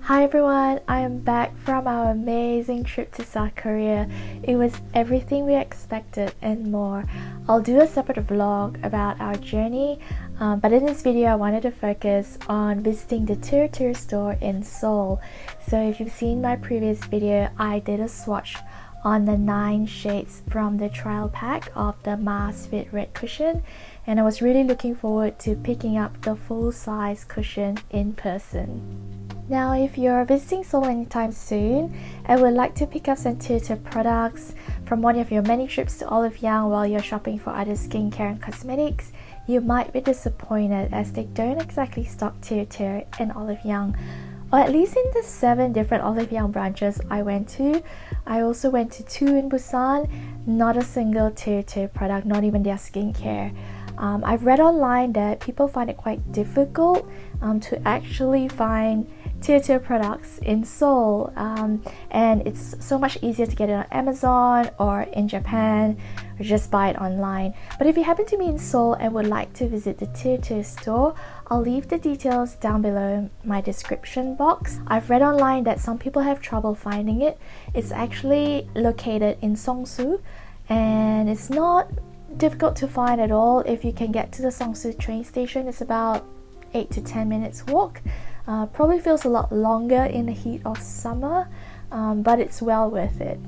Hi everyone, I am back from our amazing trip to South Korea. It was everything we expected and more. I'll do a separate vlog about our journey, but in this video I wanted to focus on visiting the TIRTIR store in Seoul. So if you've seen my previous video, I did a swatch on the 9 shades from the trial pack of the Mass Fit Red cushion, and I was really looking forward to picking up the full-size cushion in person. Now, if you're visiting Seoul anytime soon and would like to pick up some TIRTIR products from one of your many trips to Olive Young while you're shopping for other skincare and cosmetics, you might be disappointed as they don't exactly stock TIRTIR in Olive Young, or at least in the 7 different Olive Young branches I went to. I also went to 2 in Busan, not a single TIRTIR product, not even their skincare. I've read online that people find it quite difficult to actually find TIRTIR products in Seoul, and it's so much easier to get it on Amazon or in Japan, or just buy it online. But if you happen to be in Seoul and would like to visit the TIRTIR store, I'll leave the details down below my description box. I've read online that some people have trouble finding it. It's actually located in Seongsu, and it's not difficult to find at all. If you can get to the Seongsu train station, it's about 8 to 10 minutes walk. Probably feels a lot longer in the heat of summer, but it's well worth it.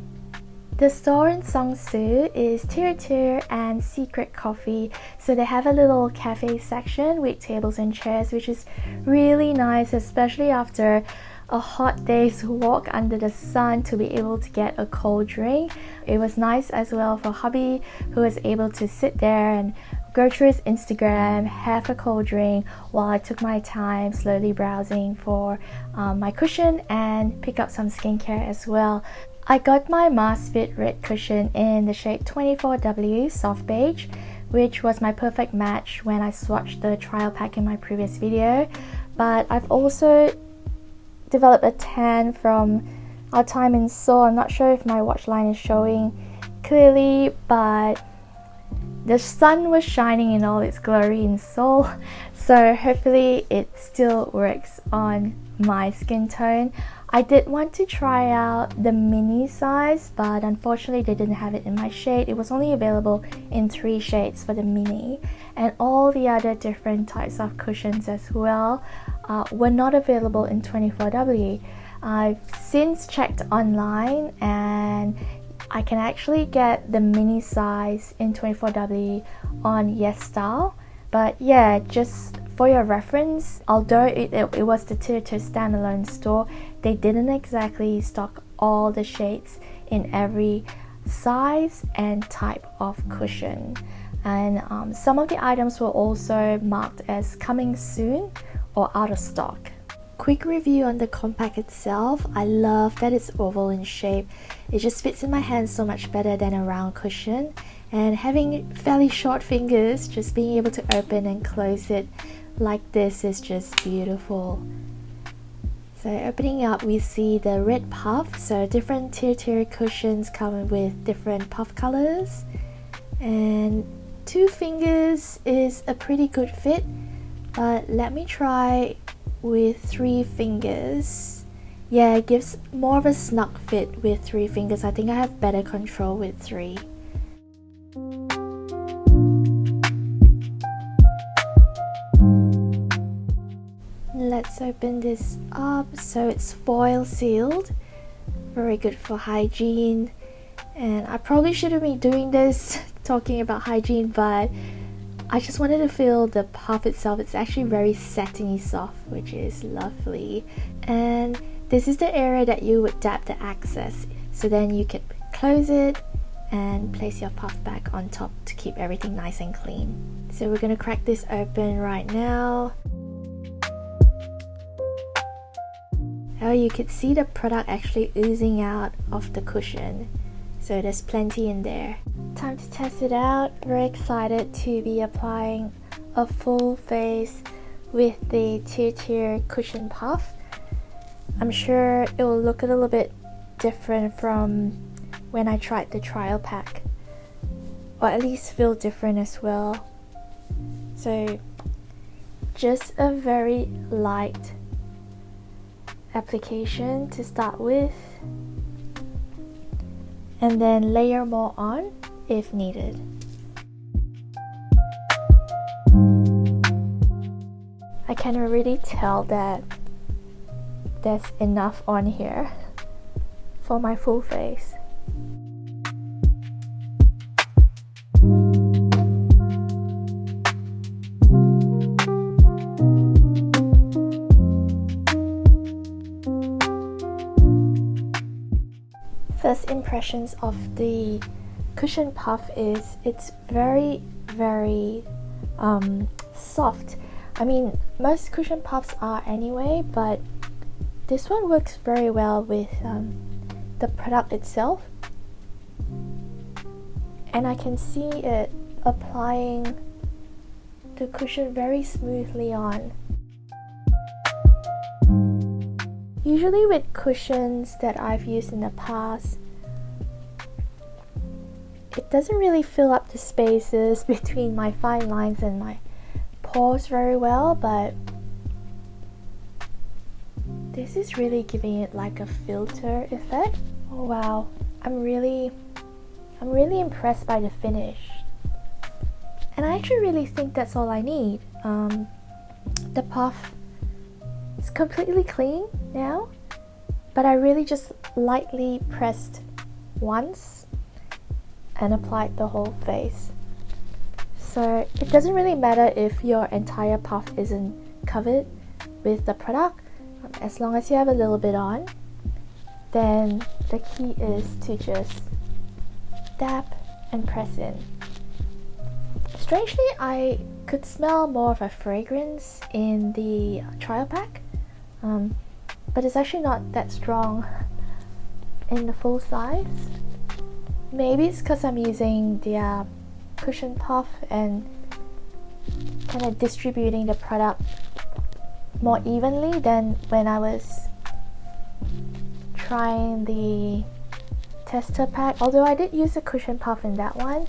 The store in Seongsu is TIRTIR and Secret Coffee, so they have a little cafe section with tables and chairs, which is really nice, especially after a hot day's walk under the sun, to be able to get a cold drink. It was nice as well for hubby, who was able to sit there and go through his Instagram, have a cold drink while I took my time slowly browsing for my cushion and pick up some skincare as well. I got my Mass Fit Red cushion in the shade 24W Soft Beige, which was my perfect match when I swatched the trial pack in my previous video. But I've also developed a tan from our time in Seoul. I'm not sure if my watch line is showing clearly, but the sun was shining in all its glory in Seoul, so hopefully it still works on my skin tone. I did want to try out the mini size, but unfortunately they didn't have it in my shade. It was only available in 3 shades for the mini, and all the other different types of cushions as well were not available in 24W. I've since checked online and I can actually get the mini size in 24W on YesStyle. But yeah, just for your reference, although it was the TIRTIR standalone store, they didn't exactly stock all the shades in every size and type of cushion. And some of the items were also marked as coming soon or out of stock. Quick review on the compact itself. I love that it's oval in shape. It just fits in my hands so much better than a round cushion, and having fairly short fingers, just being able to open and close it like this is just beautiful. So opening up, we see the red puff. So different TIRTIR cushions come with different puff colors, and 2 fingers is a pretty good fit, but let me try with 3 fingers. Yeah, it gives more of a snug fit with 3 fingers. I think I have better control with 3. Let's open this up. So it's foil sealed, very good for hygiene, and I probably shouldn't be doing this talking about hygiene, but I just wanted to feel the puff itself. It's actually very satiny soft, which is lovely. And this is the area that you would dab the access, so then you can close it and place your puff back on top to keep everything nice and clean. So we're gonna crack this open right now. Oh, you could see the product actually oozing out of the cushion, so there's plenty in there. Time to test it out. Very excited to be applying a full face with the TIRTIR cushion puff. I'm sure it will look a little bit different from when I tried the trial pack, or at least feel different as well. So just a very light application to start with, and then layer more on if needed. I can already tell that there's enough on here for my full face. First impressions of the cushion puff is it's very soft. I mean, most cushion puffs are anyway, but this one works very well with the product itself, and I can see it applying the cushion very smoothly on. Usually with cushions that I've used in the past, it doesn't really fill up the spaces between my fine lines and my pores very well, but this is really giving it like a filter effect. Oh wow, I'm really impressed by the finish, and I actually really think that's all I need. The puff is completely clean now, but I really just lightly pressed once and applied the whole face. So it doesn't really matter if your entire puff isn't covered with the product, as long as you have a little bit on. Then the key is to just dab and press in. Strangely, I could smell more of a fragrance in the trial pack, but it's actually not that strong in the full size. Maybe it's because I'm using the cushion puff and kind of distributing the product more evenly than when I was trying the tester pack. Although I did use a cushion puff in that one.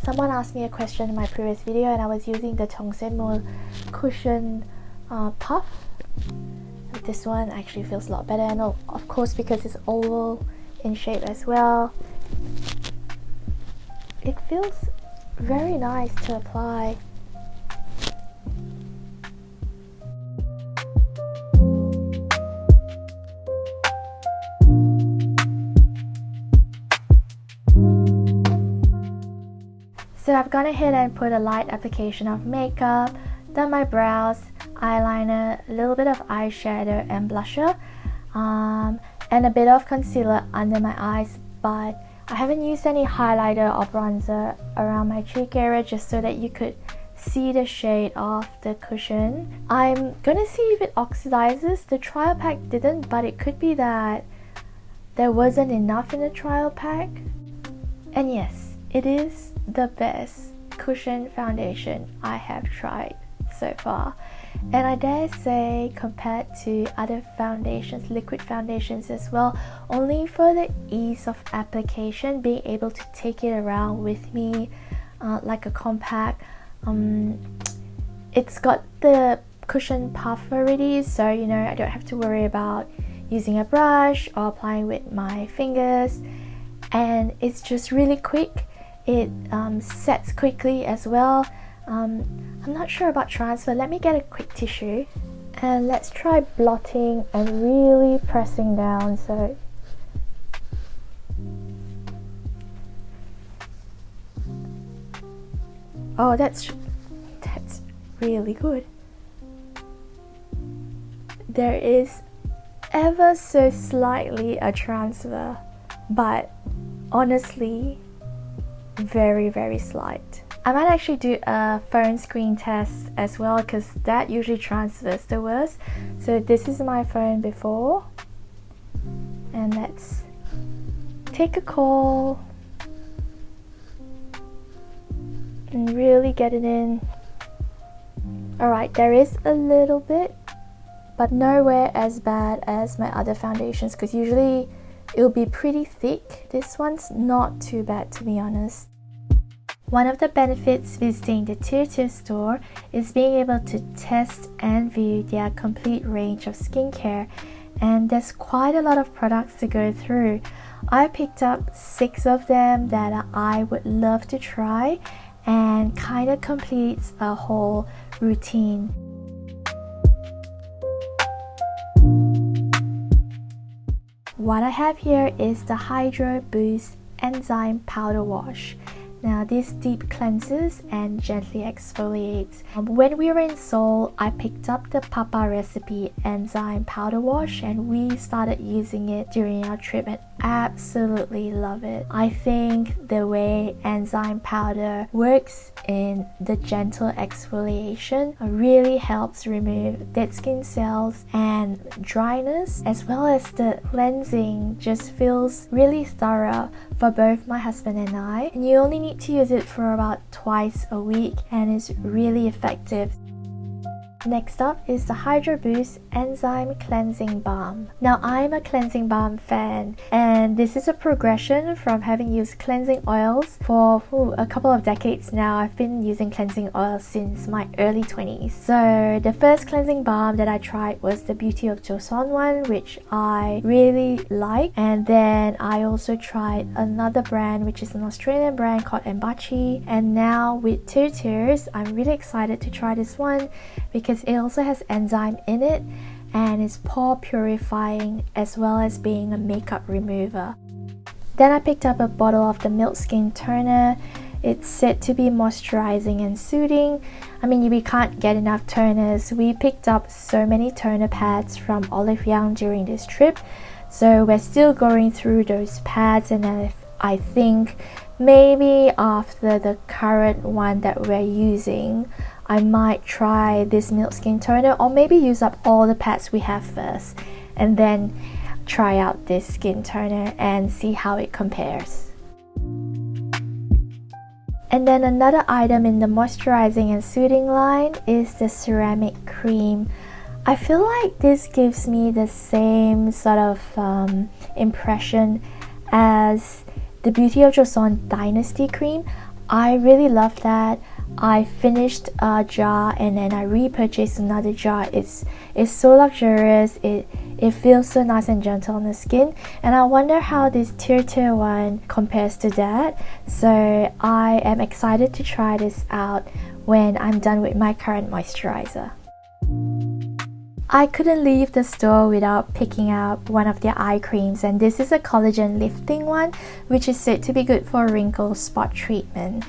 Someone asked me a question in my previous video, and I was using the Wangsimni-ro cushion puff. This one actually feels a lot better, and of course because it's oval in shape as well, it feels very nice to apply. So I've gone ahead and put a light application of makeup, done my brows, eyeliner, a little bit of eyeshadow and blusher, and a bit of concealer under my eyes, but I haven't used any highlighter or bronzer around my cheek area just so that you could see the shade of the cushion. I'm gonna see if it oxidizes. The trial pack didn't, but it could be that there wasn't enough in the trial pack. And yes, it is the best cushion foundation I have tried so far, and I dare say compared to other foundations, liquid foundations as well, only for the ease of application, being able to take it around with me like a compact. It's got the cushion puff already, so you know I don't have to worry about using a brush or applying with my fingers, and it's just really quick. It sets quickly as well. I'm not sure about transfer. Let me get a quick tissue and let's try blotting and really pressing down. So oh, that's really good. There is ever so slightly a transfer, but honestly very slight. I might actually do a phone screen test as well, because that usually transfers the worst. So this is my phone before, and let's take a call and really get it in. Alright, there is a little bit, but nowhere as bad as my other foundations, because usually it'll be pretty thick. This one's not too bad, to be honest. One of the benefits visiting the TIRTIR store is being able to test and view their complete range of skincare, and there's quite a lot of products to go through. I picked up 6 of them that I would love to try and kind of completes a whole routine. What I have here is the Hydro Boost Enzyme Powder Wash. Now this deep cleanses and gently exfoliates. When we were in Seoul, I picked up the Papa Recipe Enzyme Powder Wash and we started using it during our trip and absolutely love it. I think the way enzyme powder works in the gentle exfoliation really helps remove dead skin cells and dryness, as well as the cleansing just feels really thorough for both my husband and I. And you only need to use it for about twice a week and it's really effective. Next up is the Hydro Boost Enzyme Cleansing Balm. Now I'm a cleansing balm fan and this is a progression from having used cleansing oils for a couple of decades now. I've been using cleansing oils since my early 20s. So the first cleansing balm that I tried was the Beauty of Joseon one, which I really like, and then I also tried another brand which is an Australian brand called Embachi, and now with TIRTIRs I'm really excited to try this one because it also has enzyme in it and is pore purifying as well as being a makeup remover. Then I picked up a bottle of the Milk Skin Toner. It's said to be moisturizing and soothing. I mean, we can't get enough toners. We picked up so many toner pads from Olive Young during this trip, so we're still going through those pads, and then I think maybe after the current one that we're using I might try this Milk Skin Toner, or maybe use up all the pads we have first and then try out this skin toner and see how it compares. And then another item in the moisturizing and soothing line is the ceramic cream. I feel like this gives me the same sort of impression as the Beauty of Joseon Dynasty cream. I really love that. I finished a jar and then I repurchased another jar. It's so luxurious. It feels so nice and gentle on the skin, and I wonder how this TIRTIR one compares to that. So I am excited to try this out when I'm done with my current moisturizer. I couldn't leave the store without picking up one of their eye creams, and this is a collagen lifting one which is said to be good for wrinkle spot treatment.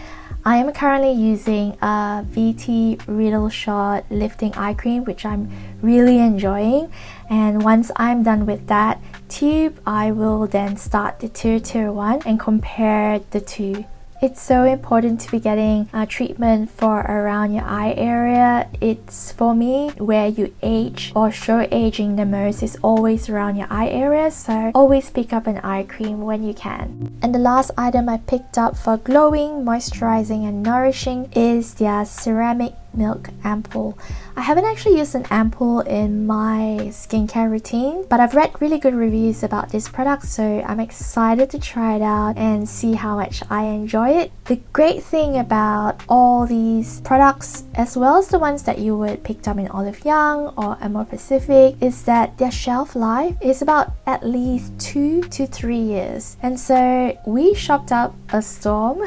I am currently using a VT Riddle Shot lifting eye cream which I'm really enjoying, and once I'm done with that tube I will then start the TIRTIR one and compare the two. It's so important to be getting a treatment for around your eye area. It's, for me, where you age or show aging the most is always around your eye area, so always pick up an eye cream when you can. And the last item I picked up for glowing, moisturizing and nourishing is their ceramic milk ampoule. I haven't actually used an ampoule in my skincare routine, but I've read really good reviews about this product, so I'm excited to try it out and see how much I enjoy it. The great thing about all these products, as well as the ones that you would pick up in Olive Young or Amore Pacific, is that their shelf life is about at least 2 to 3 years. And so we shopped up a storm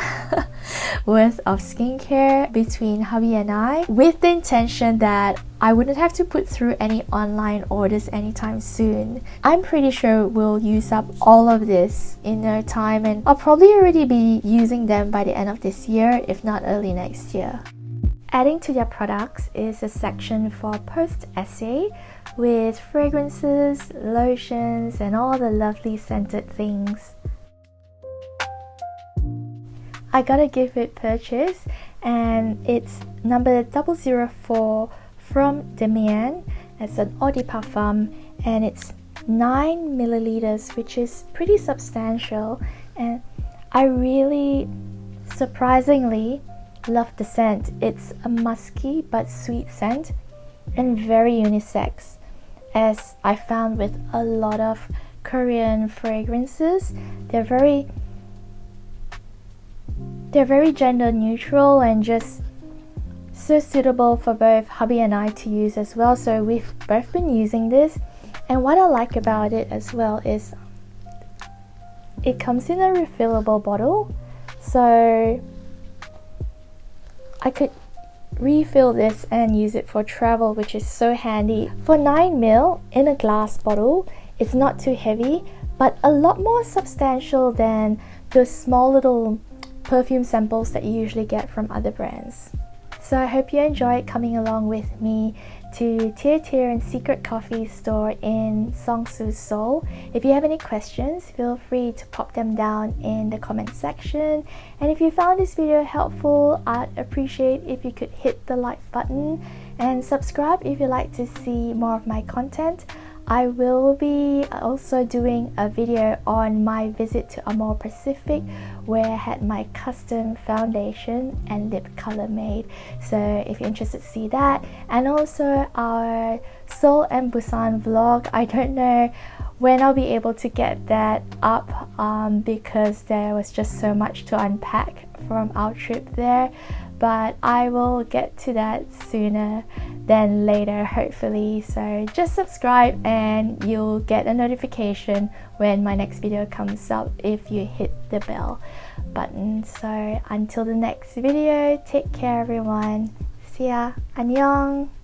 worth of skincare between hubby and I, with the intention that I wouldn't have to put through any online orders anytime soon. I'm pretty sure we'll use up all of this in no time, and I'll probably already be using them by the end of this year, if not early next year. Adding to their products is a section for post-essay with fragrances, lotions, and all the lovely scented things. I got a gift with purchase, and it's number 004 from Demian. It's an eau de parfum and it's 9 milliliters, which is pretty substantial, and I really surprisingly love the scent. It's a musky but sweet scent and very unisex, as I found with a lot of Korean fragrances. They're very gender neutral and just so suitable for both hubby and I to use as well. So we've both been using this, And what I like about it as well is it comes in a refillable bottle, so I could refill this and use it for travel, which is so handy. For 9ml in a glass bottle, it's not too heavy, but a lot more substantial than the small little perfume samples that you usually get from other brands. So I hope you enjoyed coming along with me to TIRTIR and Secret Coffee store in Seongsu, Seoul. If you have any questions, feel free to pop them down in the comment section. And if you found this video helpful, I'd appreciate if you could hit the like button and subscribe if you'd like to see more of my content. I will be also doing a video on my visit to Amore Pacific, where I had my custom foundation and lip color made. So if you're interested to see that, and also our Seoul and Busan vlog, I don't know when I'll be able to get that up because there was just so much to unpack from our trip there, but I will get to that sooner than later, hopefully. So just subscribe and you'll get a notification when my next video comes up if you hit the bell button. So until the next video, take care everyone. See ya. 안녕.